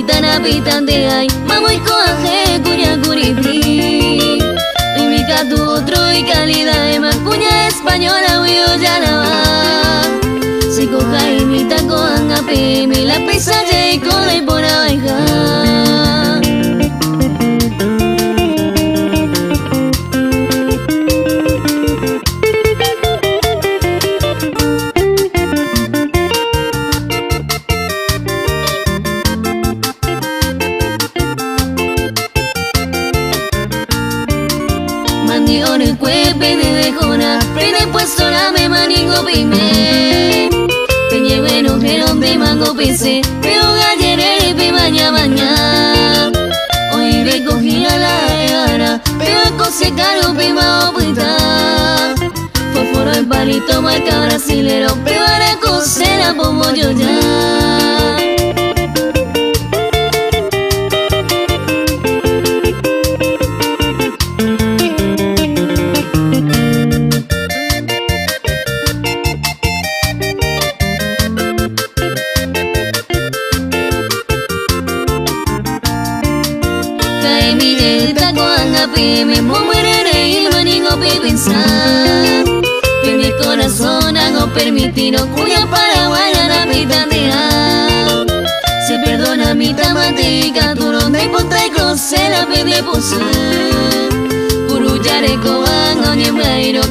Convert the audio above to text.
mitana pitante ay mamoy coaje cuña curipi y mi catu otro y calidad de macuña española huyo ya la va si coja y mi taco angape me la pesa y cola y por abeja. Mandión el cuepe de dejona, prende puesto la me maningo pime. Peñe bueno gerón de mango pese, pero gallerere y pe baña baña. Hoy recogí a la gana, pero cose caro pe mao puita. Fósforo en palito marca brasilero, pero para coser la pomo yo ya. Me muere y maningo pe pensar que mi corazón hago permitido cuya paraguaya la pitandea se perdona mi tamatica tu donde potra y cosera pe de posar curuyare coban o niembrairo